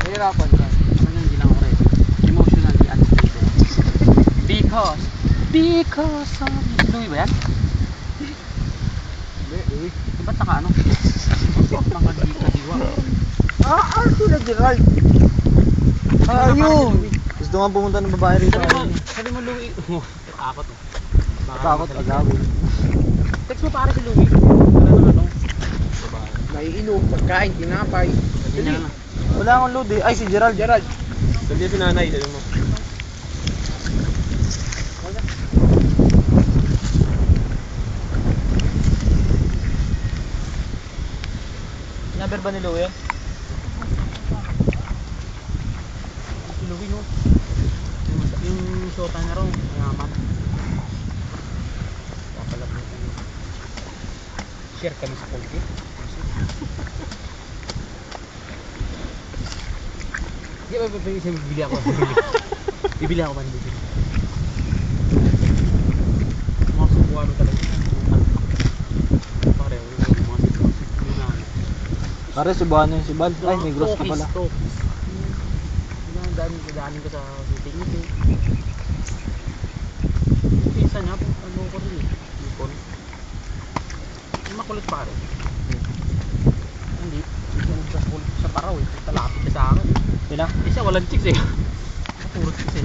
Nahirapan ka. Ano hindi lang ako ready. Emotionally unstable. Because of Louie ba yan? Hindi, uy. Ba't naka ano? Nakadiwa. Sila Gerald. Ayun. Gusto nga pumunta ng babae rito. Sabi mo Louie. Takot eh. Takot agawin. Text mo pare si Louie. Ano? Naiinom, pagkain, tinapay. Sabi niya na. Wala akong load eh. Ay, si Gerald. Gerald. Sabi si nanay, sabi mo. Number ba ni Louie yan? Si Louie no. Yung shota niya raw. Mayaman. Papalap mo tayo. Share kami sa Colgate. Di ba bibili ako? Bibili ako man bibili. Mga subuano talaga. Pare, mga subuano. Pare, subuhan na yung si Bal. Ay, may gross ka pala. Daanin ko sa meeting. Pinsan niya, ano ko rin eh. Lipon. Yung makulit pare. Hindi. Sa paraw eh. Talapit ka sa akin. Sila? Isa walang chicks eh. Purot kasi.